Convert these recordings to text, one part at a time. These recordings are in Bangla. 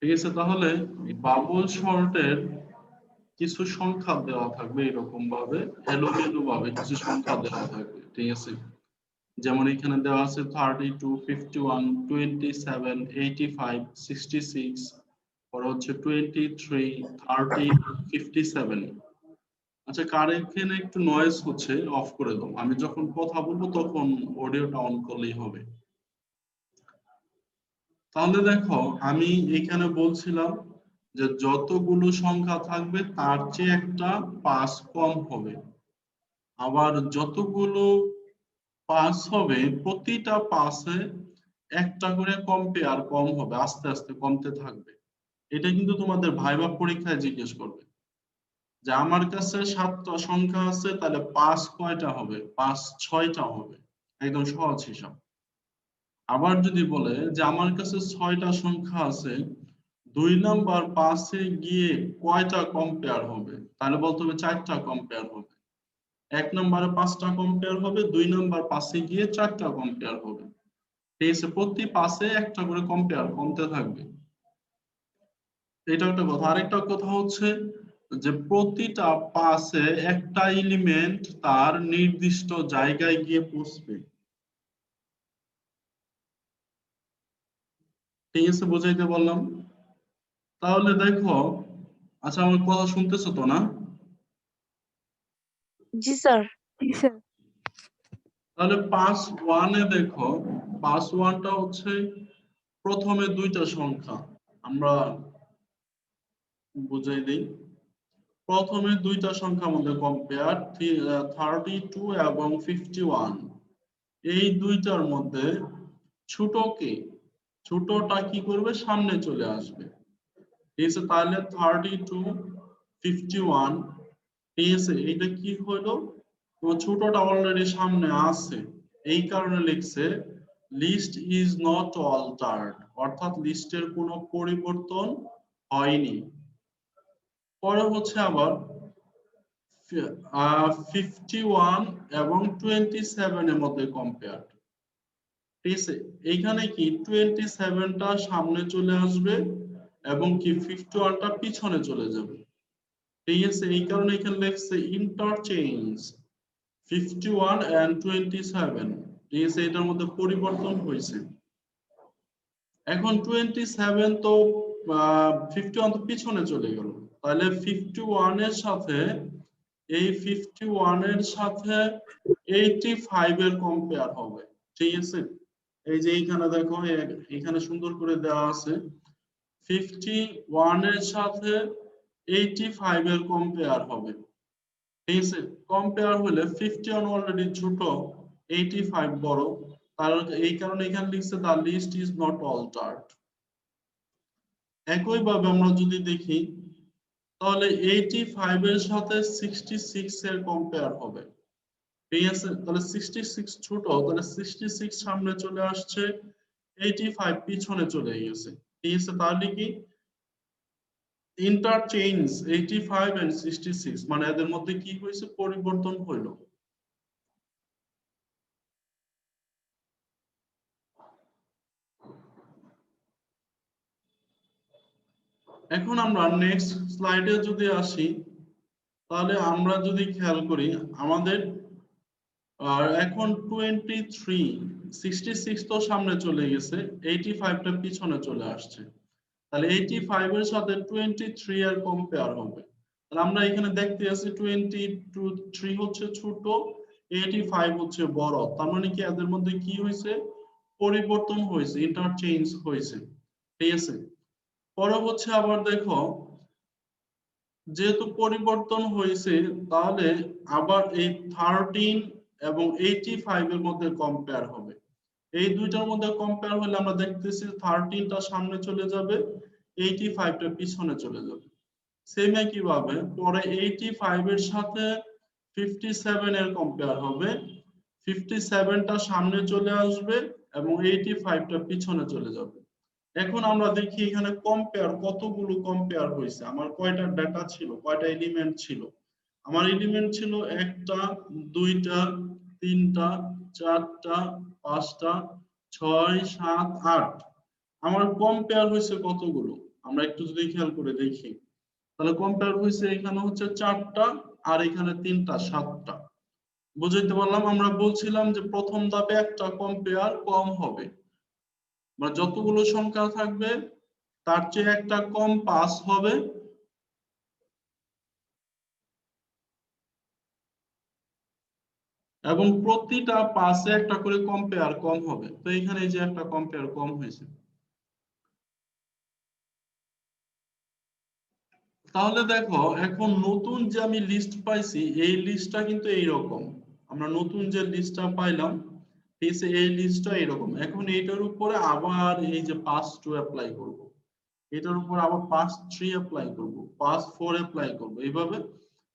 ঠিক আছে, তাহলে বাবল শর্টের কিছু সংখ্যা দেওয়া থাকবে এরকম ভাবে, এলোমেলো ভাবে কিছু সংখ্যা দেওয়া থাকবে। ঠিক আছে, যেমন এখানে দেওয়া আছে 32, 51, 27, 85, 66, পরে হচ্ছে 23, 30, 57। আচ্ছা, কার এখানে একটু নয়েজ হচ্ছে, অফ করে দাও। আমি যখন কথা বলবো তখন অডিওটা অন করলেই হবে। তাহলে দেখো, আমি এখানে বলছিলাম যে যতগুলো সংখ্যা থাকবে তার চেয়ে একটা পাঁচ কম হবে, আবার যতগুলো পাঁচ হবে প্রতিটা পাঁচে একটা করে কম্পেয়ার কম হবে, আস্তে আস্তে কমতে থাকবে। এটা কিন্তু তোমাদের ভাইভা পরীক্ষায় জিজ্ঞেস করবে যে আমার কাছে 7টা সংখ্যা আছে, তাহলে পাঁচ কয়টা হবে, পাঁচ 6টা হবে, একদম সহজ হিসাব। আবার যদি বলে যে আমার কাছে 6টা সংখ্যা আছে, 2 নাম্বার পাঁচে গিয়ে কয়টা কম্পেয়ার হবে, তাহলে বলতে হবে 4টা কম্পেয়ার হবে। 1 নম্বরে 5টা কম্পেয়ার হবে, 2 নাম্বার পাশে গিয়ে 4টা কম্পেয়ার হবে। ঠিক আছে, প্রতি পাশে একটা করে কম্পেয়ার কমতে থাকবে। এটা একটা কথা। আরেকটা কথা হচ্ছে যে প্রতিটা পাশে একটা এলিমেন্ট তার নির্দিষ্ট জায়গায় গিয়ে পৌঁছবে। ঠিক আছে, বুঝাইতে বললাম? তাহলে দেখো, আচ্ছা আমার কথা শুনতেছো তো না? জি স্যার। জি স্যার। তাহলে পাস ওয়ানে দেখো, পাস ওয়ানটা হচ্ছে প্রথমে দুইটা সংখ্যা, আমরা বুঝাই দিই। প্রথমে দুইটা সংখ্যার মধ্যে কম্পেয়ার 32 এবং 51। এই দুইটার মধ্যে ছোটকে, ছোটটা কি করবে, সামনে চলে আসবে। ঠিক আছে, তাহলে 32, 51। ঠিক আছে, এটা কি হলো, তোমার ছোটটা অলরেডি সামনে আছে, এই কারণে লিখছে লিস্ট ইজ নট অল্টার্ড, অর্থাৎ লিস্টের কোনো পরিবর্তন হয়নি। পরে হচ্ছে আবার 51 এবং 27 এর মধ্যে কম্পেয়ার। ঠিক আছে, এইখানে কি 27টা সামনে চলে আসবে এবং কি 51টা পিছনে চলে যাবে। ঠিক আছে, এই কারণে এখানে লেখছে ইন্টারচেঞ্জ 51 and 27। ঠিক আছে, এটার মধ্যে পরিবর্তন হয়েছে। এখন 27 তো 51 তো পিছনে চলে গেল, তাহলে 51 এর সাথে, এই 51 এর সাথে 85 এর কম্পেয়ার হবে। ঠিক আছে, এই যে এইখানে দেখো, এখানে সুন্দর করে দেওয়া আছে 51 এর সাথে 85 এর কম্পেয়ার হবে। ঠিক আছে, কম্পেয়ার হলে 51 অলরেডি ছোট, 85 বড়, কারণ এই কারণে এখানে লিখছে the list is not altered. একইভাবে আমরা যদি দেখি, তাহলে 85 এর সাথে 66 এর কম্পেয়ার হবে। ঠিক আছে, তাহলে 66 ছোট, তাহলে 66 সামনে চলে আসছে, 85 পিছনে চলে গেছে। ঠিক আছে, তাহলে কি ইন্টারচেঞ্জ 85 and 66, মানে এদের মধ্যে কি হয়েছে, পরিবর্তন হইলো। এখন আমরা নেক্সট স্লাইডে যদি আসি, তাহলে আমরা যদি খেয়াল করি আমাদের এখন 23, 66 তো সামনে চলে গেছে, 85টা পিছনে চলে আসছে, তাহলে 85 এর সাথে 23 এর কম্পেয়ার হবে। তাহলে আমরা এখানে দেখতে আছি 23 হচ্ছে ছোট, 85 হচ্ছে বড়, তার মানে কি এদের মধ্যে কি হয়েছে, পরিবর্তন হয়েছে, ইন্টারচেঞ্জ হয়েছে। ঠিক আছে, পরে হচ্ছে আবার দেখো, যেহেতু পরিবর্তন হয়েছে, তাহলে আবার এই 13 এবং 85 এর মধ্যে কম্পেয়ার হবে। এই দুইটার মধ্যে কম্পেয়ার হলে আমরা দেখতেছি 13টা সামনে চলে যাবে, 85টা পিছনে চলে যাবে। সেম একইভাবে পরে 85 এর সাথে 57 এর কম্পেয়ার হবে, 57টা সামনে চলে আসবে এবং 85টা পিছনে চলে যাবে। এখন আমরা দেখি এখানে কম্পেয়ার, কতগুলো কম্পেয়ার হয়েছে, আমার কয়টা ডেটা ছিল, কয়টা এলিমেন্ট ছিল। আমার এলিমেন্ট ছিল 1টা, 2টা, 3টা, 4টা, 5টা, 6, 7, 8। আমার কম্পেয়ার হয়েছে কতগুলো, আমরা একটু যদি খেয়াল করে দেখি, তাহলে কম্পেয়ার হয়েছে এখানে হচ্ছে 4টা আর এখানে 3টা 7টা। বুঝাইতে পারলাম? আমরা বলছিলাম যে প্রথম ধাপে একটা কম্পেয়ার কম হবে, মানে যতগুলো সংখ্যা থাকবে তার চেয়ে একটা কম পাস হবে, এবং প্রতিটা পাসে একটা করে কম্পেয়ার কম হবে। তো এখানে যে একটা কম্পেয়ার কম হয়েছে, তাহলে দেখো এখন নতুন যে আমি লিস্ট পাইছি এই লিস্টটা কিন্তু এইরকম। আমরা নতুন যে লিস্টটা পাইলাম এই লিস্টটা এরকম। এখন এইটার উপরে আবার এই যে পাস 2 অ্যাপ্লাই করব, এটার উপর আবার পাস 3 অ্যাপ্লাই করব, পাস 4 অ্যাপ্লাই করব। এইভাবে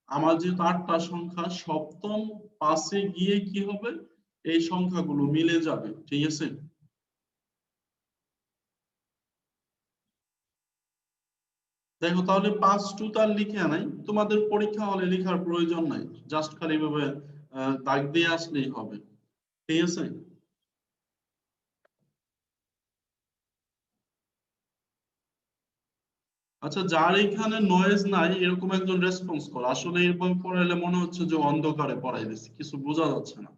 আমার যেহেতু 8টা সংখ্যা, সপ্তম পাসে গিয়ে কি হবে, এই সংখ্যাগুলো মিলে যাবে। ঠিক আছে? দেখো তাহলে পাস 2 তার লিখে নাই, তোমাদের পরীক্ষা হলে লেখার প্রয়োজন নাই, জাস্ট খালি ভাবে দাগ দিয়ে আসলেই হবে। ঠিক আছে? আচ্ছা, যার এখানে নয়েজ নাই এরকম একজন রেসপন্স করো। আসলে এরকম পড়াইলে মনে হচ্ছে যে অন্ধকারে পড়াই দিচ্ছে, কিছু বোঝা যাচ্ছে না।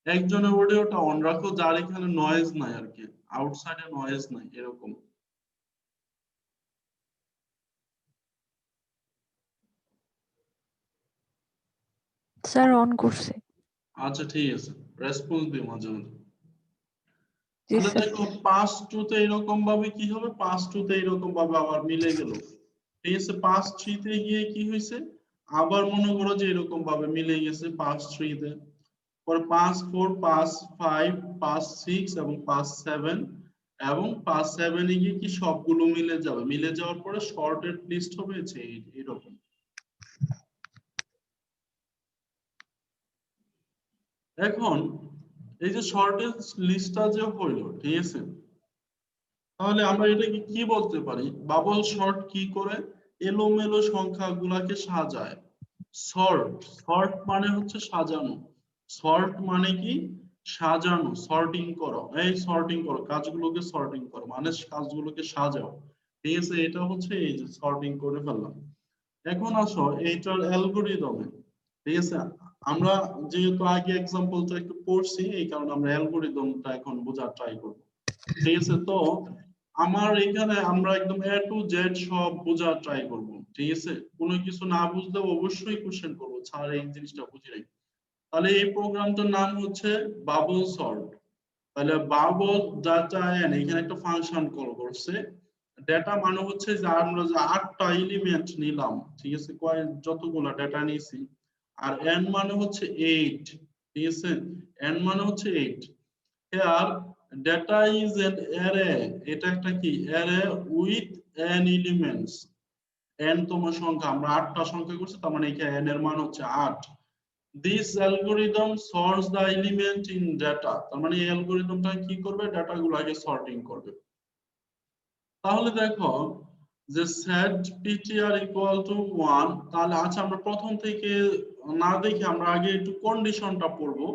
একজনের অডিওটা অন রাখো যার এখানে নয়েজ নাই আর কি, আউটসাইডে নয়েজ নাই এরকম। স্যার অন করছে। আচ্ছা ঠিক আছে, রেসপন্স দিও মাঝে মাঝে। জি তাহলে স্যার। দেখো পাস 2 তে এরকম ভাবে কি হবে, পাস 2 তে এরকম ভাবে আবার মিলে গেল। ঠিক আছে? পাস 3 তে গিয়ে কি হয়েছে, আবার মনে করো যে এরকম ভাবে মিলে গেছে পাস 3 তে। পরে পাস 4, পাস 5, পাস 6 এবং পাস 7, এবং পাস 7 এ গিয়ে কি সবগুলো মিলে যাবে। মিলে যাওয়ার পরে শর্টেড লিস্ট হবে যে এরকম। এখন এই যে শর্টেজ লিস্টটা যে হইলো, ঠিক আছে, তাহলে আমরা এটাকে কি বলতে পারি? বাবল শর্ট কি করে, এলোমেলো সংখ্যাগুলাকে সাজায়। সর্ট, সর্ট মানে হচ্ছে সাজানো। সর্ট মানে কি? সাজানো, সর্টিং করো। এই সর্টিং করো, কাজগুলোকে সর্টিং করো মানে কাজগুলোকে সাজাও। ঠিক আছে? এটা হচ্ছে এই যে সর্টিং করে ফেললাম। এখন আসো এইটার অ্যালগরিদমে। ঠিক আছে? আমরা যেহেতু আগে এক্সাম্পলটা একটু পড়ছি এই কারণে আমরা অ্যালগরিদমটা এখন বোঝার ট্রাই করব। ঠিক আছে? তো আমার এখানে আমরা একদম এ টু জেড সব বোঝার ট্রাই করব। ঠিক আছে? কোনো কিছু না বুঝলে অবশ্যই কোশ্চেন করব, স্যার এই জিনিসটা বুঝি নাই। তাহলে এই প্রোগ্রামটার নাম হচ্ছে বাবল সর্ট। তাহলে বাবল ডাটা এন, এখানে একটা ফাংশন কল করছে। ডেটা মানে হচ্ছে যে আমরা যে 8টা এলিমেন্ট নিলাম, ঠিক আছে, যতগুলো ডেটা নিয়েছি। আর এন মানে হচ্ছে 8। ঠিক আছে? এন মানে হচ্ছে 8। Here data is an array, এটা একটা কি array with n elements। n তম সংখ্যা, আমরা 8টা সংখ্যা করছি তার মানে এখানে n এর মান হচ্ছে 8। This algorithm sorts the element in data, তার মানে এই অ্যালগরিদমটা কি করবে, ডাটাগুলোকে সর্টিং করবে। তাহলে দেখো যে set ptr equal to 1, তাহলে আচ্ছা আমরা প্রথম থেকে না দেখে আমরা আগে একটু কন্ডিশনটা পড়বো,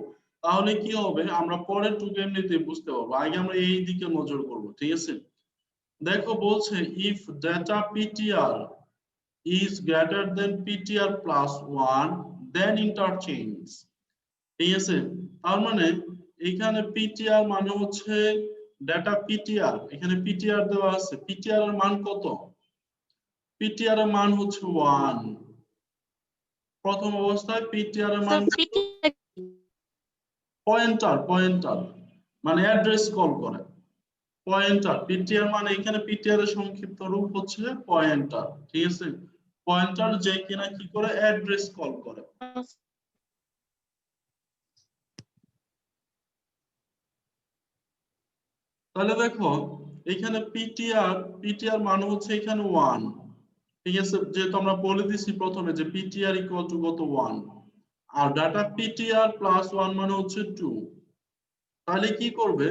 তাহলে কি হবে আমরা পরের টুকু এমনিতে বুঝতে পারবো। আগে আমরা এই দিকে নজর করব। ঠিক আছে? দেখো বলছে if data ptr is greater than ptr plus 1 then interchange। ঠিক আছে? তার মানে এখানে ptr মানে হচ্ছে ডেটা ptr, এখানে ptr দেওয়া আছে, ptr এর মান কত? ptr এর মান হচ্ছে 1। প্রথম অবস্থায় ptr এর মান পয়েন্টার, পয়েন্টার মানে অ্যাড্রেস কল করে। পয়েন্টার, ptr মানে এখানে ptr এর সংক্ষিপ্ত রূপ হচ্ছে পয়েন্টার। ঠিক আছে? পয়েন্টার যে কিনা কি করে, অ্যাড্রেস কল করে। তাহলে দেখো এখানে ptr মানে হচ্ছে এখানে 1। ঠিক আছে? যেহেতু আমরা বলে দিছি প্রথমে যে ptr ইকুয়াল টু কত, 1। আর ডাটা ptr প্লাস 1 মানে হচ্ছে 2। তাহলে কি করবে,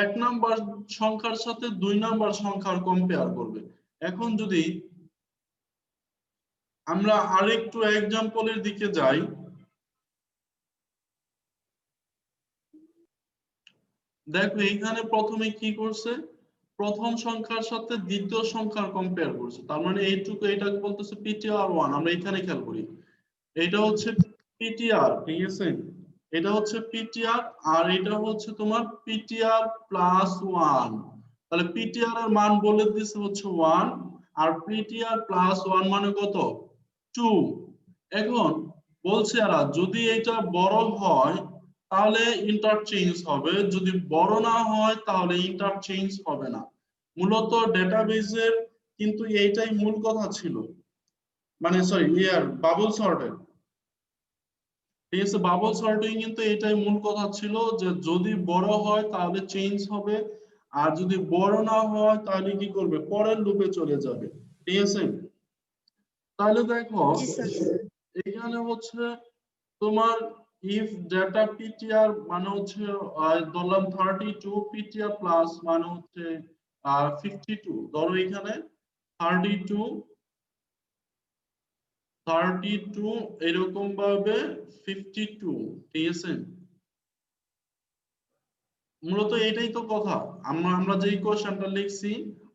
1 নাম্বার সংখ্যার সাথে 2 নাম্বার সংখ্যার কম্পেয়ার করবে। এখন যদি আমরা আরেকটু এক্সাম্পলের দিকে যাই, দেখো এখানে প্রথমে কি করছে, প্রথম সংখ্যার সাথে দ্বিতীয় সংখ্যার কম্পেয়ার করছে, তার মানে এইটুকু এটাকে বলতেছে পিটিআর1। আমরা এখানে খেয়াল করি, এটা হচ্ছে পিটিআর, ঠিক আছে, এটা হচ্ছে পিটিআর আর এটা হচ্ছে তোমার পিটিআর প্লাস 1। তাহলে পিটিআর এর মান বলে দিছে হচ্ছে 1 আর পিটিআর প্লাস 1 মানে কত 2। এখন বলছে এরা যদি এটা বড় হয় তাহলে ইন্টারচেঞ্জ হবে, যদি বড় না হয় তাহলে ইন্টারচেঞ্জ হবে না। মূলত ডেটাবেজের কিন্তু এইটাই মূল কথা ছিল, মানে সরি বাবল সর্টের, ঠিক আছে, বাবল সর্টিং কিন্তু এটাই মূল কথা ছিল যে যদি বড় হয় তাহলে চেঞ্জ হবে আর যদি বড় না হয় তাহলে কি করবে পরের লুপে চলে যাবে, ঠিক আছে। তাহলে দেখো জি স্যার। এখানে হচ্ছে তোমার ইফ ডেটা পিটিআর মানে হচ্ছে ধরলাম 32, পিটিআর প্লাস মানে হচ্ছে 52, ধরো এখানে 32 এরকম ভাবে 52, ঠিক আছে। মূলত এটাই তো কথা, আমরা যে কোশ্চেনটা লিখছি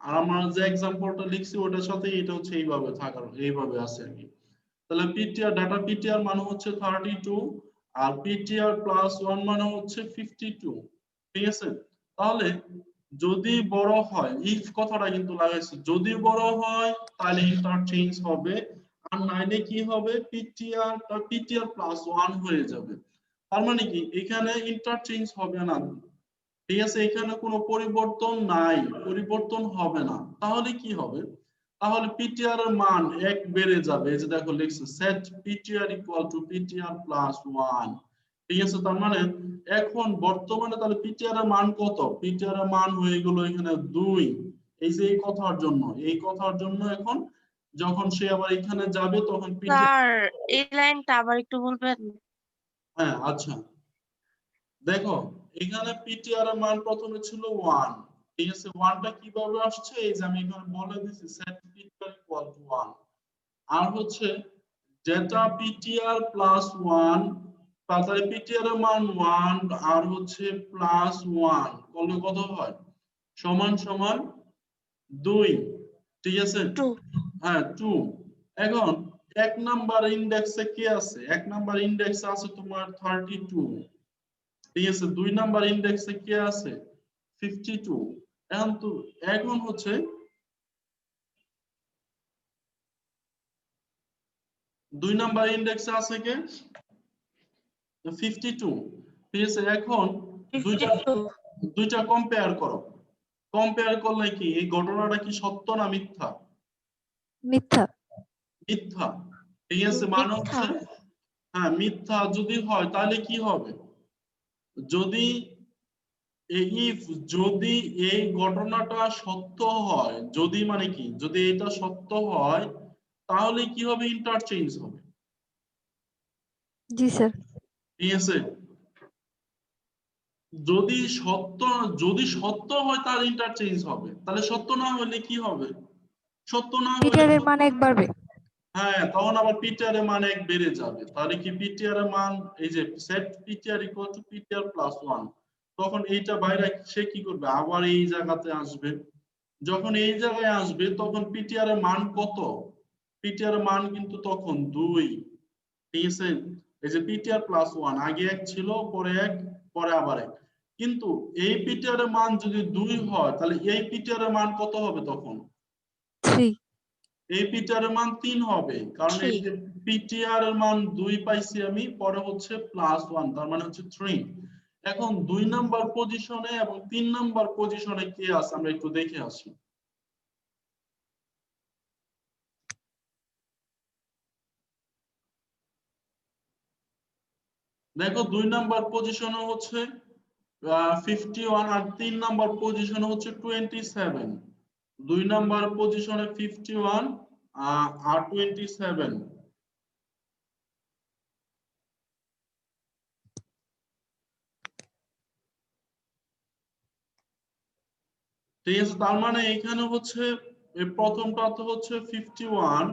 আর আমরা যে এক্সাম্পলটা লিখছি ওটার সাথে এটা হচ্ছে এইভাবে থাকার এইভাবে আছে আর কি। তাহলে পিটিআর ডাটা পিটিআর মানে হচ্ছে 32 আর পিটিআর প্লাস 1 মানে হচ্ছে 52, ঠিক আছে। তাহলে যদি বড় হয়, ইফ কথাটা কিন্তু লাগাইছি, যদি বড় হয় তাহলে ইন্টারচেঞ্জ হবে আর নাইলে কি হবে পিটিআর প্লাস 1 হয়ে যাবে। তার মানে কি এখানে ইন্টারচেঞ্জ হবে না, ঠিক আছে, এখানে কোনো পরিবর্তন নাই, পরিবর্তন হবে না। তাহলে কি হবে, তাহলে পিটিআর এর মান 1 বেড়ে যাবে। এই যে দেখো লিখছে set PTR equal to PTR plus 1, ঠিক আছে। তার মানে এখন বর্তমানে তাহলে পিটিআর এর মান কত, পিটিআর এর মান হয়ে গেল এখানে 2। এই যে এই কথার জন্য এখন যখন সে আবার এখানে যাবে তখন পিটিআর, স্যার এই লাইনটা আবার একটু বলবেন? হ্যাঁ আচ্ছা, দেখো এখানে পিটিআর এর মান প্রথমে ছিল 1, ঠিক আছে। 1টা কিভাবে আসছে, এই যে আমি এখানে বলে দিছি সেট পিটিআর ইকুয়াল টু 1 আর হচ্ছে ডেটা পিটিআর প্লাস 1, তাহলে পিটিআর এর মান 1 আর হচ্ছে প্লাস 1 করলে কত হয়, সমান সমান 2, ঠিক আছে। 2। হ্যাঁ 2। এখন এক নাম্বার ইন্ডেক্সে কি আছে, এক নাম্বার ইন্ডেক্সে আছে তোমার 32, ঠিক আছে। 2 নাম্বার ইন্ডেক্সে কে আছে 52। এখন হচ্ছে 2 নাম্বার ইন্ডেক্সে আছে কে 52, ঠিক আছে। এখন দুইটা 52। দুইটা কম্পেয়ার করো, কম্পেয়ার করলে কি এই ঘটনাটা কি সত্য না মিথ্যা, মিথ্যা। মিথ্যা, ঠিক আছে। মানে মিথ্যা। হচ্ছে হ্যাঁ মিথ্যা যদি হয় তাহলে কি হবে, যদি ইফ যদি এই ঘটনাটা সত্য হয়, যদি মানে কি যদি এটা সত্য হয় তাহলে কি হবে ইন্টারচেঞ্জ হবে, জি স্যার। ঠিক আছে। যদি সত্য যদি সত্য হয় তাহলে ইন্টারচেঞ্জ হবে, তাহলে সত্য না হলে কি হবে, সত্য না হলে পিটারের মান 1 বাড়বে। হ্যাঁ তখন আবার পিটিআর এর মান 1 বেড়ে যাবে। তাহলে কি পিটিআর এর মান এই যে set PTR equal to PTR plus 1, তখন এইটা বাইরে সে কি করবে আবার এই জায়গাতে আসবে, যখন এই জায়গায় আসবে তখন পিটিআর এর মান কত, পিটিআর এর মান কিন্তু তখন 2, ঠিক আছে। এই যে পিটিআর প্লাস 1 আগে 1 ছিল পরে 1 পরে আবার 1, কিন্তু এই পিটিআর এর মান যদি 2 হয় তাহলে এই পিটিআর এর মান কত হবে তখন, 3। এই পিটিআর এর মান 3 হবে, কারণ এই 3। যে পিটিআর এর মান 2 পাইছি আমি, পরে হচ্ছে প্লাস 1 তার মানে হচ্ছে 3। এখন 2 নাম্বার পজিশনে এবং 3 নাম্বার পজিশনে কে আছে আমরা একটু দেখে আসি। দেখো 2 নাম্বার পজিশনে হচ্ছে 51 আর 3 নাম্বার পজিশনে হচ্ছে 27। 2 নাম্বার পজিশনে 51 আর 27, ঠিক আছে। তার মানে এখানে হচ্ছে এই প্রথমটা তো হচ্ছে 51,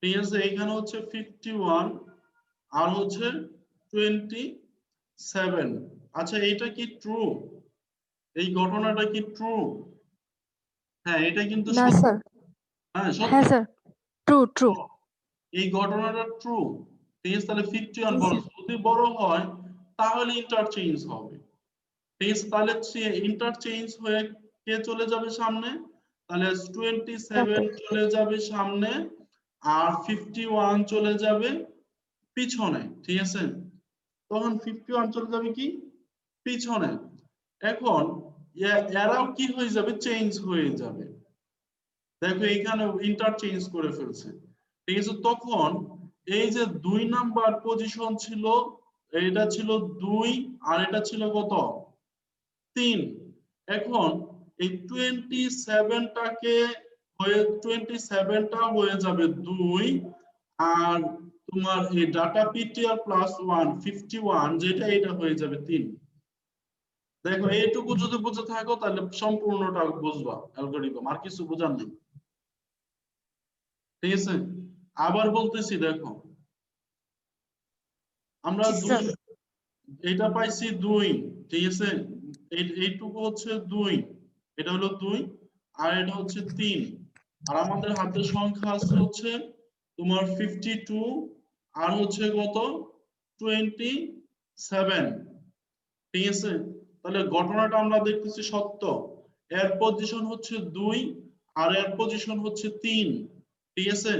ঠিক আছে, এখানে হচ্ছে 51 আর হচ্ছে 27। আচ্ছা এটা কি ট্রু, এই ঘটনাটা কি ট্রু, হ্যাঁ এটা কিন্তু না সত্য। স্যার। হ্যাঁ সত্য। হ্যাঁ স্যার, ট্রু ট্রু। এই ঘটনাটা ট্রু। ঠিক আছে, তাহলে 51 জি বড়, স্যার। যদি বড় হয় তাহলে ইন্টারচেঞ্জ হবে। ঠিক আছে, তাহলে ইন্টারচেঞ্জ হয়ে কে চলে যাবে সামনে, তাহলে 27 চলে যাবে সামনে আর 51 চলে যাবে পিছনে। ঠিক আছে, তখন 51 চলে যাবে কি পিছনে। এখন এরাও কি হয়ে যাবে, চেঞ্জ হয়ে যাবে। দেখো এখানে ইন্টারচেঞ্জ করে ফেলছে। ঠিক আছে, তখন এই যে 2 নাম্বার পজিশন ছিল, এটা ছিল 2 আর এটা ছিল কত 3। এখন এই 27টাকে হয়ে 27টা হয়ে যাবে 2 আর তোমার এই ডাটা পিটিআর প্লাস 1 51 যেটা এটা হয়ে যাবে 3। দেখো এইটুকু যদি বুঝে থাকো তাহলে সম্পূর্ণটা বুঝবা অ্যালগরিদম, আর কিছু বোঝার নেই। ঠিক আছে, আবার বলতেছি দেখো আমরা জি স্যার। এটা পাইছি 2। ঠিক আছে, এইটুকু হচ্ছে 2, এটা হলো 2 আর এটা হচ্ছে 3। আর আমাদের হাতে সংখ্যা আছে হচ্ছে তোমার 52 আর হচ্ছে কত 27। ঠিক আছে, তাহলে ঘটনাটা আমরা দেখতেছি সত্য। এর পজিশন হচ্ছে 2 আর এর পজিশন হচ্ছে 3। ঠিক আছে,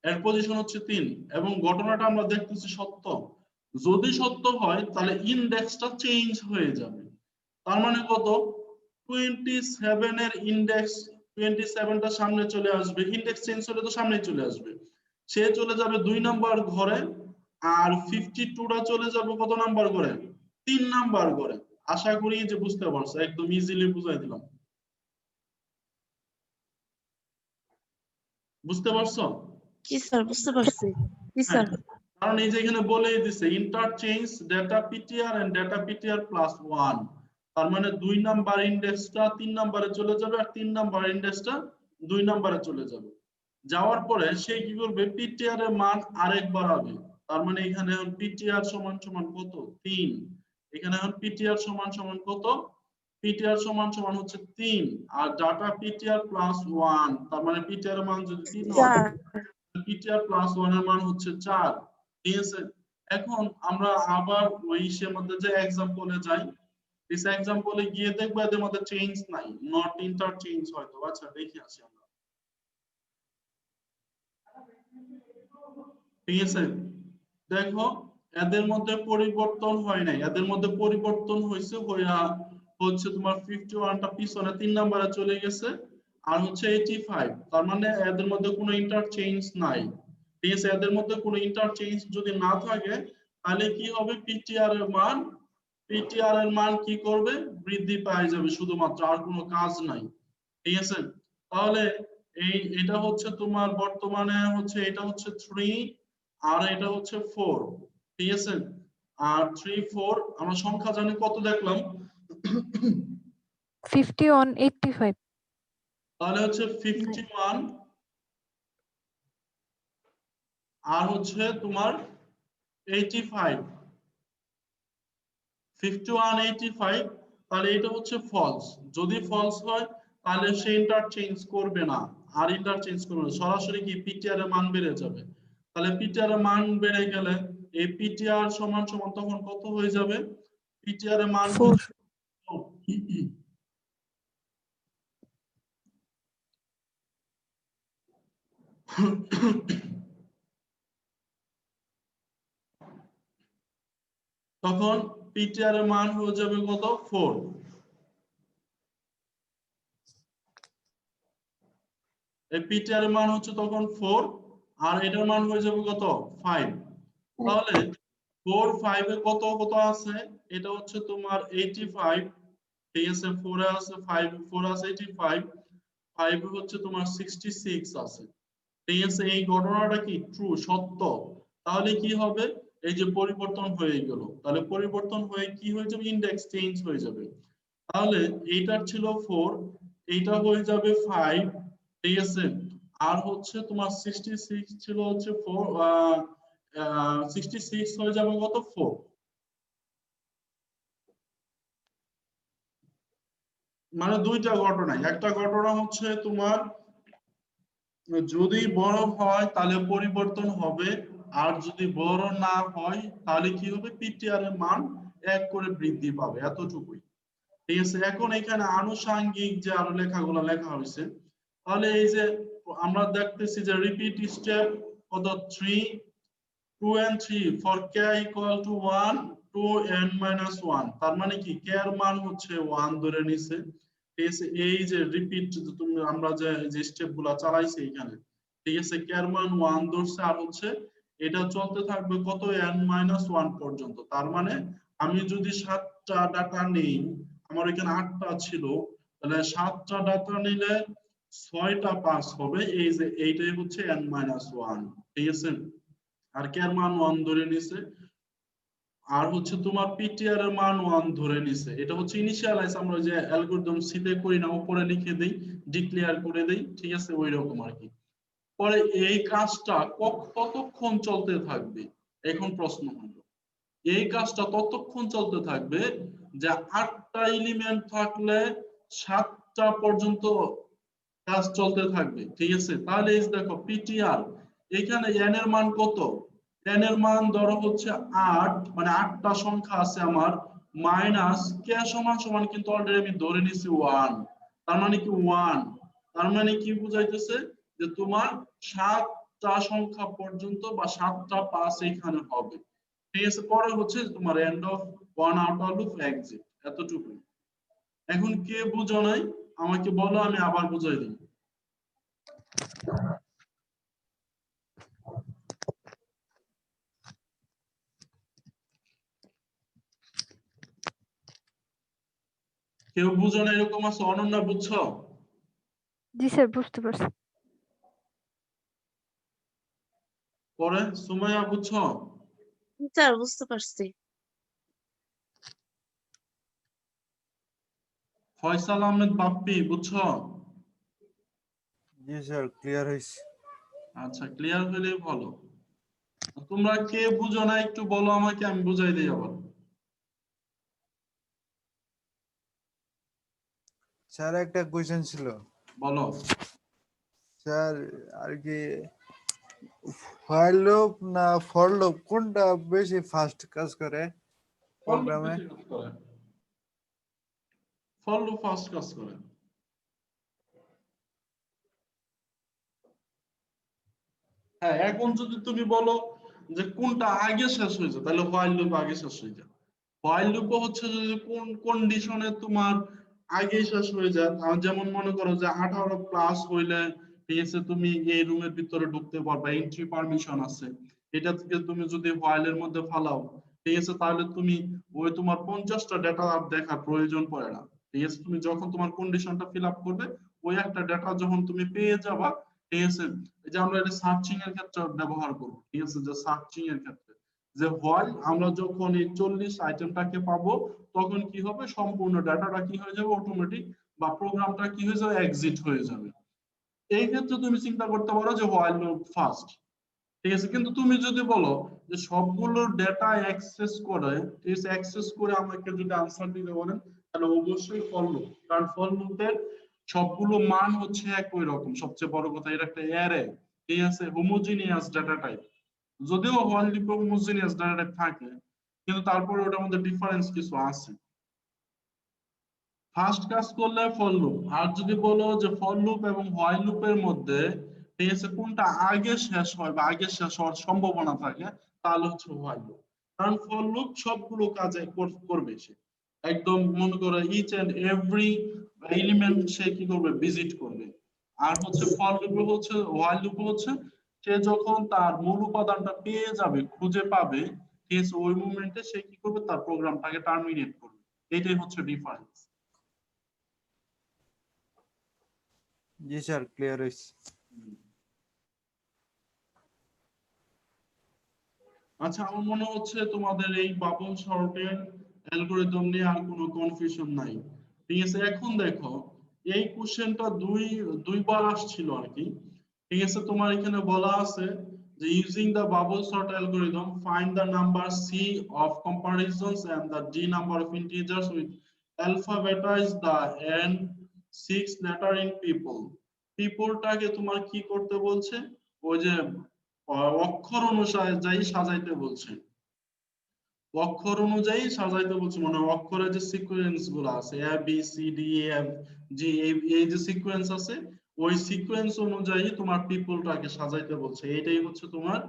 এর পজিশন হচ্ছে 3 এবং ঘটনাটা আমরা দেখতেছি সত্য। যদি সত্য হয় তাহলে ইনডেক্সটা চেঞ্জ হয়ে যাবে। তার মানে কত 27 এর ইনডেক্স 27টা সামনে চলে আসবে, ইনডেক্স চেঞ্জ হলে তো সামনে চলে আসবে, সে চলে যাবে 2 নাম্বার ঘরে আর 52টা চলে যাবে কত নাম্বার ঘরে 3 নাম্বার ঘরে। আশা করি যে বুঝতে পারছো, একদম ইজিলি বুঝাই দিলাম। বুঝতে পারছো? জি স্যার, বুঝতে পারছি। জি হ্যাঁ, স্যার। কারণ এই যে এখানে বলেই দিছে interchange data P T R and data P T R plus 1। তার মানে 2 নাম্বার ইন্ডেক্সটা 3 নম্বরে চলে যাবে আর 3 নাম্বার ইন্ডেক্সটা 2 নম্বরে চলে যাবে। যাওয়ার পরে সে কি করবে, পিটিআর এর মান আরেকবার হবে। তার মানে এখানে এখন পিটিআর সমান সমান কত 3, এখানে এখন পিটিআর সমান সমান কত, পিটিআর সমান সমান হচ্ছে 3 আর ডাটা পিটিআর প্লাস 1। তার মানে পিটিআর এর মান যদি 3 হয়, স্যার। পিটিআর প্লাস 1 এর মান হচ্ছে 4। ঠিক আছে, এখন আমরা আবার ওই ইসের মধ্যে যে এক্সাম্পলে যাই, দিস এক্সাম্পলে গিয়ে দেখবো এদের মধ্যে চেঞ্জ নাই, নট ইন্টারচেঞ্জ হয়তো। আচ্ছা দেখি আসি আমরা। ঠিক আছে, দেখো এদের মধ্যে পরিবর্তন হয় নাই, এদের মধ্যে পরিবর্তন হয়েছে হচ্ছে তোমার 51টা পিছনে 3 নম্বরে চলে গেছে আর হচ্ছে 85। তার মানে এদের মধ্যে কোনো ইন্টারচেঞ্জ নাই। ঠিক আছে, এদের মধ্যে কোনো ইন্টারচেঞ্জ যদি না থাকে তাহলে কি হবে, পিটিআর এর মান কি করবে, বৃদ্ধি পায় যাবে শুধুমাত্র, আর কোনো কাজ নাই। ঠিক আছে, তাহলে এটা হচ্ছে তোমার বর্তমানে হচ্ছে এটা হচ্ছে 3 আর এটা হচ্ছে 4। ঠিক আছে, আর 3 4 আমরা সংখ্যা জানি কত দেখলাম 51 85। তাহলে হচ্ছে 51 আর হচ্ছে তোমার 85, 51 85। তাহলে এটা হচ্ছে ফলস। যদি ফলস হয় তাহলে সে ইন্টারচেঞ্জ করবে না, আর ইন্টারচেঞ্জ করবে না, সরাসরি কি পিটিআর এর মান বেড়ে যাবে। তাহলে পিটিআর এর মান বেড়ে গেলে এই পিটিআর সমান সমান তখন কত হয়ে যাবে, পিটিআর এর মান হয়ে 4। তখন পিটিআর এর মান হয়ে যাবে কত 4। এই পিটিআর এর মান হচ্ছে তখন 4 আর এটার মান হয়ে যাবে কত 5। তাহলে 4 5 এ কত কত আছে, এটা হচ্ছে তোমার 85। ঠিক আছে, 4 এ আছে 5, 4 আছে 85, 5 এ হচ্ছে তোমার 66 আছে। ঠিক আছে, এই ঘটনাটা কি ট্রু, সত্য। তাহলে কি হবে, এই যে পরিবর্তন হয়ে গেল, তাহলে পরিবর্তন হয়ে কি হয়ে যাবে, ইনডেক্স চেঞ্জ হয়ে যাবে। তাহলে এইটার ছিল 4, এইটা হয়ে যাবে 5। ঠিক আছে, আর হচ্ছে তোমার 66 ছিল হচ্ছে 4, 66 হয়ে যাবে কত 4। মানে দুইটা ঘটনা, একটা ঘটনা হচ্ছে তোমার যদি বড় হয় তাহলে পরিবর্তন হবে, আর যদি বড় না হয় তাহলে কি হবে, পিটিআর এর মান 1 করে বৃদ্ধি পাবে, এতটুকুই। ঠিক আছে, এখন এখানে আনুষঙ্গিক যে আরো লেখাগুলো লেখা হয়েছে, তাহলে এই যে আমরা দেখতেছি যে রিপিট স্টেপ কত 3 2 and 3 for k equal to 1 to n minus 1, তার মানে কি k এর মান হচ্ছে 1 ধরে নিছে। ঠিক আছে, এই যে রিপিট তুমি আমরা যে স্টেপ গুলা চালাইছি এখানে, ঠিক আছে, k এর মান 1 ধরছে, আর হচ্ছে এটা চলতে থাকবে কত n minus 1 পর্যন্ত। তার মানে আমি যদি 7টা ডাটা নেই, আমার এখানে 8টা ছিল, তাহলে 7টা ডাটা নিলে 6টা পাস হবে, এই যে এইটাই হচ্ছে n minus 1। ঠিক আছে, আর কে এর মান 1 ধরে নিছে, আর হচ্ছে তোমার পিটিআর এর মান 1 ধরে নিছে। এটা হচ্ছে ইনিশিয়ালাইজ, আমরা যে অ্যালগরিদম সিতে করি না, উপরে লিখে দেই, ডিক্লেয়ার করে দেই। ঠিক আছে, ওই রকম আর কি। পরে এই কাজটা কতক্ষণ চলতে থাকবে, এখন প্রশ্ন হলো এই কাজটা ততক্ষণ চলতে থাকবে যে 8টা এলিমেন্ট থাকলে 7টা পর্যন্ত কাজ চলতে থাকবে। ঠিক আছে, তাহলে এই দেখো পিটিআর এখানে n এর মান কত, n এর মান ধরো হচ্ছে 8, মানে 8টা সংখ্যা আছে আমার, মাইনাস k সমান সমান কিন্তু অলরেডি আমি ধরে নিছি 1, তার মানে কি 1, তার মানে কি বুঝাইতেছে যে তোমার 7টা সংখ্যা পর্যন্ত বা 7টা পাস এখানে হবে। ঠিক আছে, পরে হচ্ছে তোমার end of one outer loop exit, এতটুকু। এখন কে বুঝো নাই আমাকে বলো, আমি আবার বুঝাই দিই। কেউ বুঝো না এরকম আছে? অনন্যা বুঝছো? জি স্যার, বুঝতে পারছি। পরে সুমাইয়া বুঝছো? স্যার বুঝতে পারছি। ফয়সাল আহমেদ বাপ্পি বুঝছো? জি স্যার, ক্লিয়ার হইছে। আচ্ছা, ক্লিয়ার হলে ভালো। তোমরা কে বুঝো না একটু বলো আমাকে, আমি বুঝাই দিই আবার। স্যার একটা কোয়েশ্চেন ছিল। বলো। স্যার আর কি হোয়াইল লুপ না ফর লুপ কোনটা বেশি ফাস্ট কাজ করে প্রোগ্রামে? ফর লুপ ফাস্ট কাজ করে। হ্যাঁ, এখন যদি তুমি বলো যে কোনটা আগে শেষ হয়ে যায়, তাহলে হোয়াইল লুপ আগে শেষ হয়ে যায়। হোয়াইল লুপ হচ্ছে যদি কোন কন্ডিশনে তোমার আগে শেষ হয়ে যায়, যেমন মনে করো যে 18 প্লাস হইলে ঠিক আছে তুমি এই রুমের ভিতরে ঢুকতে পারবা, এন্ট্রি পারমিশন আছে, এটা থেকে তুমি যদি হোয়াইলের মধ্যে ফালাও, ঠিক আছে, তাহলে তুমি ওই তোমার 50টা ডেটা আর দেখার প্রয়োজন পড়ে না। ঠিক আছে, তুমি যখন তোমার কন্ডিশনটা ফিল আপ করবে, ওই একটা ডেটা যখন তুমি পেয়ে যাবা, ঠিক আছে, এই যে আমরা এটা সার্চিং এর ক্ষেত্রে ব্যবহার করব। ঠিক আছে, যে সার্চিং এর ক্ষেত্রে যে হোয়াইল আমরা যখন এই 40 আইটেমটাকে পাবো, তখন কি হবে, সম্পূর্ণ ডাটাটা কি হয়ে যাবে, অটোমেটিক বা প্রোগ্রামটা কি হয়ে যাবে, এক্সিট হয়ে যাবে। এই ক্ষেত্রে তুমি চিন্তা করতে পারো যে হোয়াইল লুপ ফার্স্ট। ঠিক আছে, কিন্তু তুমি যদি বলো যে সবগুলো ডেটা অ্যাক্সেস করে, ঠিক আছে, অ্যাক্সেস করে আমাকে যদি আনসার দিতে বলেন, তাহলে অবশ্যই ফর লুপ, কারণ ফর লুপের সবগুলো মান হচ্ছে একই রকম। সবচেয়ে বড় কথা, এটা একটা অ্যারে, ঠিক আছে, হোমোজিনিয়াস ডাটা টাইপ। যদিও হোয়াইল লুপে হোমোজিনিয়াস ডাটা টাইপ থাকে, কিন্তু তারপরে ওটার মধ্যে ডিফারেন্স কিছু আছে। ফার্স্ট কাজ করলে ফর লুপ, আর যদি বলো যে ফর লুপ এবং হোয়াইল লুপের মধ্যে ঠিক আছে কোনটা আগে শেষ হয় বা আগে শেষ হওয়ার সম্ভাবনা থাকে, তাহলে হচ্ছে হোয়াইল লুপ। কারণ ফর লুপ সবগুলো কাজে করবে সে, একদম মনে করো ইচ এন্ড এভরি এলিমেন্ট সে কি করবে, ভিজিট করবে। আর হচ্ছে ফর লুপে হচ্ছে, হোয়াইল লুপে হচ্ছে সে যখন তার মূল উপাদানটা পেয়ে যাবে, খুঁজে পাবে, ঠিক আছে, ওই মুভমেন্টে সে কি করবে, তার প্রোগ্রামটাকে টার্মিনেট করবে। এটাই হচ্ছে ডিফারেন্স। জি স্যার, ক্লিয়ার হইছে। আচ্ছা, আমার মনে হচ্ছে তোমাদের এই বাবল সর্টের অ্যালগরিদম নিয়ে আর কোনো কনফিউশন নাই। ঠিক আছে, এখন দেখো এই কোশ্চেনটা দুইবার আসছিল আর কি। ঠিক আছে, তোমার এখানে বলা আছে যে using the bubble sort algorithm find the number c of comparisons and the d number of integers with alphabetize the and 6 letter in people পিপলটাকে তোমার কি করতে বলছে ওই যে অক্ষর অনুযায়ী সাজাইতে বলছে অক্ষর অনুযায়ী সাজাইতে বলছে মানে অক্ষরের যে সিকোয়েন্স গুলো আছে A B C D F G এই যে সিকোয়েন্স আছে ওই সিকোয়েন্স অনুযায়ী তোমার পিপলটাকে সাজাইতে বলছে এটাই হচ্ছে তোমার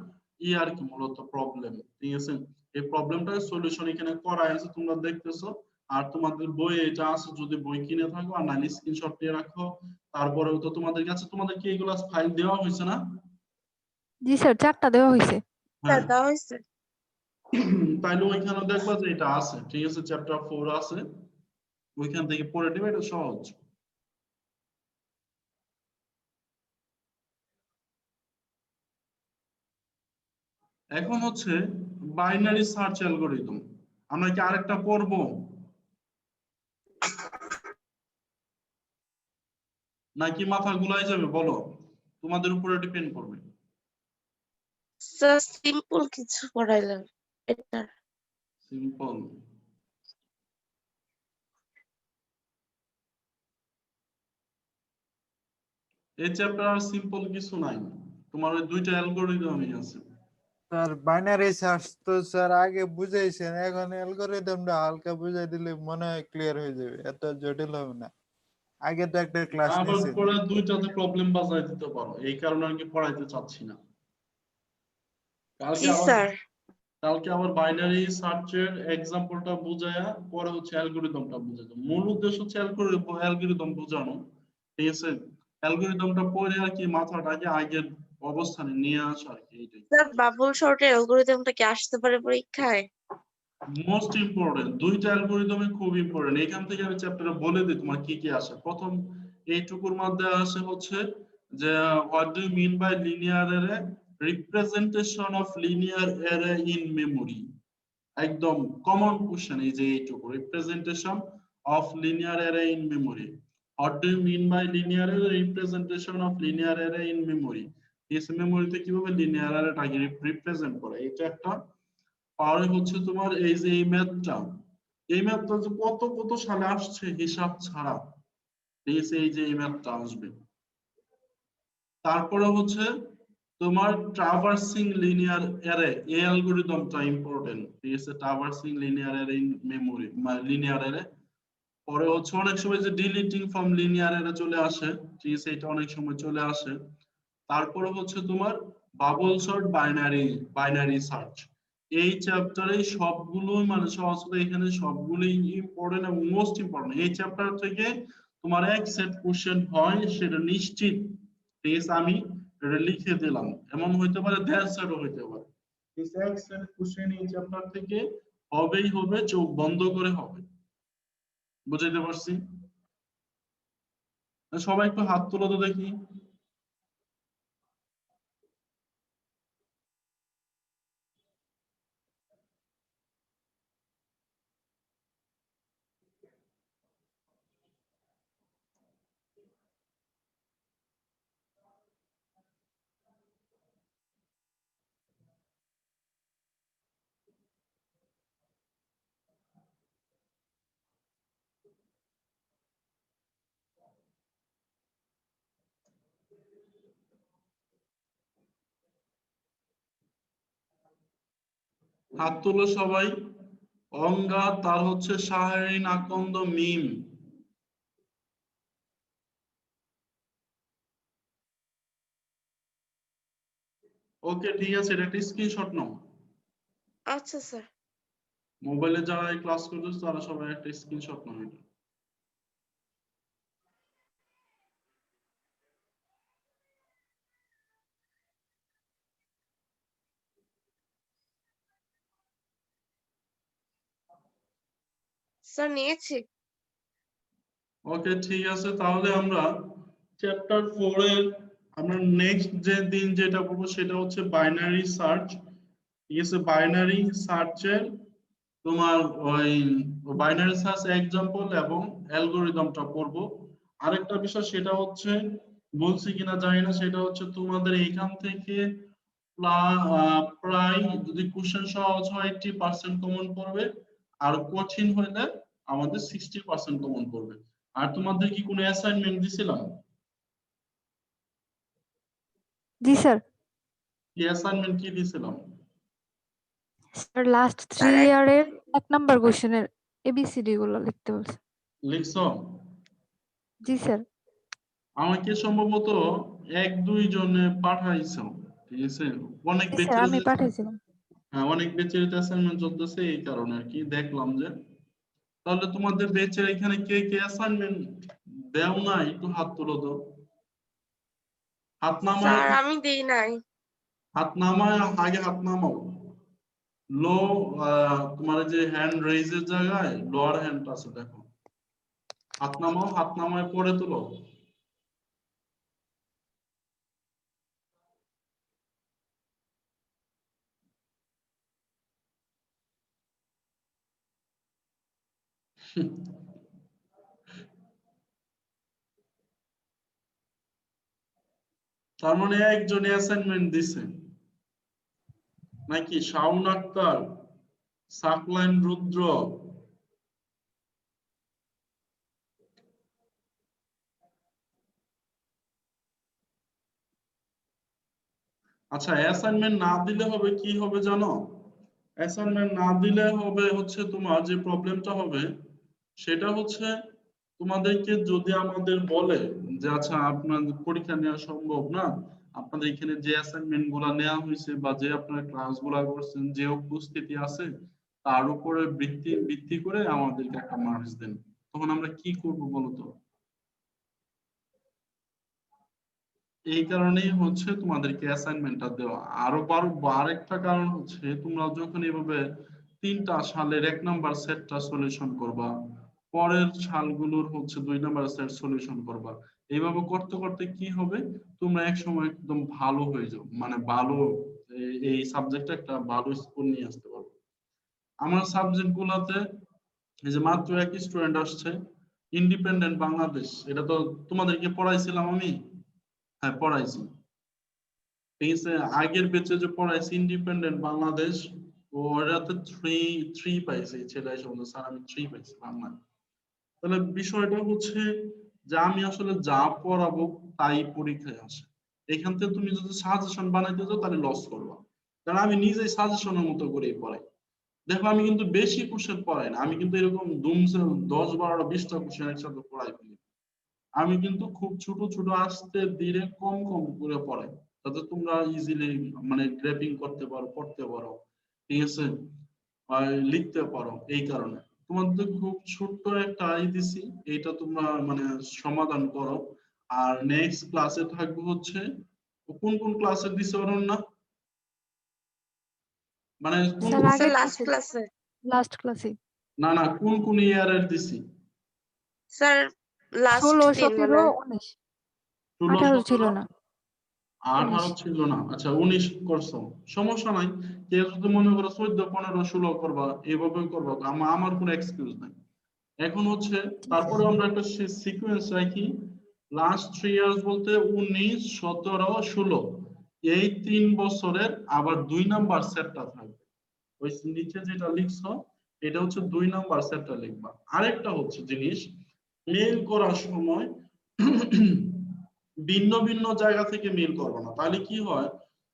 আর কি মূলত প্রবলেম ঠিক আছে এই প্রবলেমটার সলিউশন এখানে করা আছে তোমরা দেখতেছো আর তোমাদের বই এটা আছে যদি বই কিনে থাকো আর নাইলে স্ক্রিনশট দিয়ে রাখো তারপরেও তো তোমাদের কাছে তোমাদেরকে এইগুলা ফাইল দেওয়া হয়েছে না জি স্যার 4টা দেওয়া হয়েছে স্যার হ্যাঁ দেওয়া হয়েছে তাইলে ওইখানে দেখবা যে এটা আছে ঠিক আছে চ্যাপ্টার 4 আছে ওইখান থেকে পড়ে নেবে এটা সহজ এখন হচ্ছে বাইনারি সার্চ অ্যালগরিদম আমরা কি আরেকটা পড়ব নাকি মাথা গুলাই যাবে বলো তোমাদের উপরে ডিপেন্ড করবে স্যার সিম্পল কিছু পড়াইলেন এটা সিম্পল এই চ্যাপ্টার আর সিম্পল কিছু নাই তোমার ওই দুইটা অ্যালগরিদমই আছে স্যার বাইনারি সার্চ তো স্যার আগে বুঝাইছেন এখন অ্যালগরিদমটা হালকা বুঝাই দিলে মনে হয় ক্লিয়ার হয়ে যাবে এত জটিল হবে না আগে তো একটা ক্লাস আবার নিয়েছেন পরে দুইটাতে প্রবলেম বাজায় দিতে পারো এই কারণে আমি পড়াইতে চাচ্ছি না জি স্যার কালকে আবার বাইনারি সার্চের এক্সাম্পলটা বুঝায়া পরে হচ্ছে অ্যালগরিদমটা বুঝাইতো মূল উদ্দেশ্য হচ্ছে অ্যালগরিদম বোঝানো ঠিক আছে অ্যালগরিদমটা পড়ে আর কি মাথাটাকে আগের অবস্থানে নিয়ে আসা আর কি এইটাই স্যার বাবল শর্টের অ্যালগরিদমটা কি আসতে পারে পরীক্ষায় মোস্ট ইম্পর্টেন্ট দুইটা অ্যালগরিদমই খুব ইম্পর্টেন্ট এখান থেকে আমি চ্যাপ্টারে বলে দিই তোমার কি কি আসে প্রথম এইটুকুর মধ্যে আসে হচ্ছে যে what do you mean by linear array representation of linear array in memory একদম কমন কোশ্চেন এই যে এইটুকু representation of linear array in memory what do you mean by linear array representation of linear array in memory এই মেমোরিতে কিভাবে লিনিয়ার অ্যারেটাকে রিপ্রেজেন্ট করে এটা একটা পরে হচ্ছে তোমার এই যে এই ম্যাথটা যে কত কত সালে আসছে হিসাব ছাড়া এই যে এই ম্যাথটা আসবে তারপরে হচ্ছে তোমার ট্রাভার্সিং লিনিয়ার অ্যারে এই অ্যালগরিদমটা ইম্পর্টেন্ট ঠিক আছে traversing linear array in memory linear array পরে হচ্ছে অনেক সময় যে ডিলিটিং ফ্রম লিনিয়ার অ্যারে চলে আসে ঠিক আছে এটা অনেক সময় চলে আসে তারপরে হচ্ছে তোমার বাবল সর্ট বাইনারি সার্চ এই চ্যাপ্টারে সবগুলো মানে সহজত এখানে সবগুলোই ইম্পর্টেন্ট এবং মোস্ট ইম্পর্টেন্ট এই চ্যাপ্টার থেকে তোমার এক সেট কোশ্চেন হয় সেটা নিশ্চিত ঠিক আছে আমি এটা লিখে দিলাম এমন হইতে পারে 1.5 সেটও হইতে পারে এক সেট কোশ্চেন এই চ্যাপ্টার থেকে হবেই হবে চোখ বন্ধ করে হবে বুঝাইতে পারছি সবাই একটু হাত তুলো তো দেখি হাত তুলো সবাই অঙ্গা তার হচ্ছে শাহরিন আকন্দ মিম ওকে ঠিক আছে এটা একটা স্ক্রিনশট নাও আচ্ছা স্যার মোবাইলে যারা এই ক্লাস করতেছে তারা সবাই একটা স্ক্রিনশট নাও এটা স্যার নিয়েছি ওকে ঠিক আছে তাহলে আমরা চ্যাপ্টার 4 এর আমরা নেক্সট যে দিন যেটা পড়বো সেটা হচ্ছে বাইনারি সার্চ ঠিক আছে বাইনারি সার্চের তোমার ওই বাইনারি সার্চ এক্সাম্পল এবং অ্যালগরিদমটা পড়বো আরেকটা বিষয় সেটা হচ্ছে বলছি কিনা জানি না সেটা হচ্ছে তোমাদের এখান থেকে প্রায় যদি কোশ্চেন সহজ হয় 80% কমন পড়বে আর কঠিন হইলে আমাদের 60% কমন পড়বে। আর তোমাদের কি কোনো অ্যাসাইনমেন্ট দিছিলাম? জি স্যার। কি অ্যাসাইনমেন্ট কি দিছিলাম? স্যার লাস্ট 3 স্যার ইয়ারের 1 নাম্বার কোশ্চেনের এবিসিডি গুলো লিখতে বলছে। লিখছো? জি স্যার। আমাকে সম্ভবত 1-2 জনে পাঠাইছো, ঠিক আছে? অনেক জি স্যার বেচারা আমি পাঠাইছিলাম। হ্যাঁ, অনেক বেচের অ্যাসাইনমেন্ট চলতেছে এই কারণে আর কি দেখলাম যে। তাহলে তোমাদের বেচের এখানে কে কে অ্যাসাইনমেন্ট দেও না একটু হাত তুলো তো। হাত নামায়, স্যার আমি দেই নাই। হাত নামায়, আগে হাত নামাও। লো তোমার যে হ্যান্ড রেইজের জায়গায় লোয়ার হ্যান্ড আছে দেখো, হাত নামাও, হাত নামায় পরে তুলো। তার মানে একজনে অ্যাসাইনমেন্ট দিছে নাকি? শাওন আক্তার, সাকলাইন রুদ্র, আচ্ছা অ্যাসাইনমেন্ট না দিলে হবে কি হবে জানো? অ্যাসাইনমেন্ট না দিলে হবে হচ্ছে তোমার যে প্রবলেমটা হবে সেটা হচ্ছে তোমাদেরকে যদি আমাদের বলে যে আচ্ছা আপনাদের পরীক্ষা নেওয়া সম্ভব না, আপনাদের এখানে যে অ্যাসাইনমেন্ট গুলা নেওয়া হয়েছে বা যে আপনারা ক্লাস গুলা করছেন যে উপস্থিতি আছে তার উপরে ভিত্তি করে আমাদেরকে একটা মার্কস দেন, তখন আমরা কি করব বলতো? এই কারণেই হচ্ছে তোমাদেরকে অ্যাসাইনমেন্টটা দেওয়া। আরেকটা কারণ হচ্ছে তোমরা যখন এভাবে 3টা সালের 1 নাম্বার সেটটা সলিউশন করবা, পরের সালগুলোর হচ্ছে 2 নাম্বার সেট সলিউশন করবা, এইভাবে করতে করতে কি হবে, তোমরা এক সময় একদম ভালো হয়ে যাও, মানে ভালো এই সাবজেক্টে একটা ভালো স্কোর নিয়ে আসতে পারবে। আমার সাবজেক্ট গুলাতে এই যে মাত্র এক স্টুডেন্ট আসছে, ইন্ডিপেন্ডেন্ট বাংলাদেশ, এটা তো তোমাদেরকে পড়াইছিলাম আমি। হ্যাঁ পড়াইছি, ঠিক আছে? আগের ব্যাচে যে পড়াইছি ইন্ডিপেন্ডেন্ট বাংলাদেশ, ওরাতে 3 পাইছে, ছেলে এসে বলছে স্যার আমি 3 পাইছি বাংলা। তাহলে বিষয়টা হচ্ছে যে আমি আসলে যা পড়াবো তাই পরীক্ষায় আসে। এখান থেকে তুমি যদি সাজেশন বানাইতে যাও তাহলে লস করবা, কারণ আমি নিজেই সাজেশনের মতো করে পড়াই। দেখো আমি কিন্তু বেশি কোশ্চেন পড়াই না, আমি কিন্তু এরকম দুমসে 10-12টা 20টা কোশ্চেন একসাথে পড়াই ফেলি। আমি কিন্তু খুব ছোট ছোট আস্তে ধীরে কম কম করে পড়াই, যাতে তোমরা ইজিলি মানে গ্র্যাপিং করতে পারো, পড়তে পারো, ঠিক আছে? আর লিখতে পারো। এই কারণে তোমাদের খুব ছোট্ট একটা দিছি, এইটা তোমরা মানে সমাধান করো। আর নেক্সট ক্লাসে থাকবে হচ্ছে কোন কোন ক্লাসে দিছে না, মানে কোন স্যার স্যার আগের লাস্ট ক্লাসে। লাস্ট ক্লাসে না না কোন কোন ইয়ারের দিছি? স্যার লাস্ট 16 দিন 17 মানে 19 16 18 ছিল 17 না 18 19 ছিল না, আচ্ছা 19 করছো, সমস্যা নাই। কেউ যদি মনে করো 14 15 16 করবা, এইভাবে করবা, আমার কোনো এক্সকিউজ নাই। এখন হচ্ছে তারপরে আমরা একটা সিকোয়েন্স রাখি, লাস্ট 3 ইয়ার্স বলতে 19 17 16, এই 3 বছরের আবার 2 নাম্বার সেটটা থাকবে। ওই নিচে যেটা লিখছো এটা হচ্ছে 2 নাম্বার সেটটা লিখবা। আরেকটা হচ্ছে জিনিস, মেইল করার সময় ভিন্ন ভিন্ন জায়গা থেকে মেইল করবো না, তাহলে কি হয়,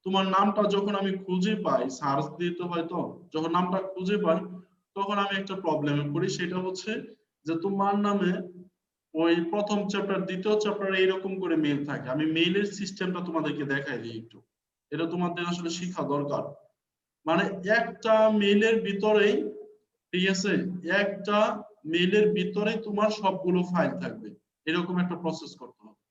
তোমার নামটা যখন আমি খুঁজে পাই, সার্চ দিতে হয় তো, যখন নামটা খুঁজে পাই তখন আমি একটা প্রবলেমে পড়ি, সেটা হচ্ছে যে তোমার নামে ওই প্রথম চ্যাপ্টার দ্বিতীয় চ্যাপ্টার এইরকম করে মেইল থাকে। আমি মেইলের সিস্টেমটা তোমাদেরকে দেখাই দিই একটু, এটা তোমাদের আসলে শেখা দরকার। মানে একটা মেইলের ভিতরেই, ঠিক আছে, একটা মেইলের ভিতরেই তোমার সবগুলো ফাইল থাকবে, এরকম একটা প্রসেস করতে হবে।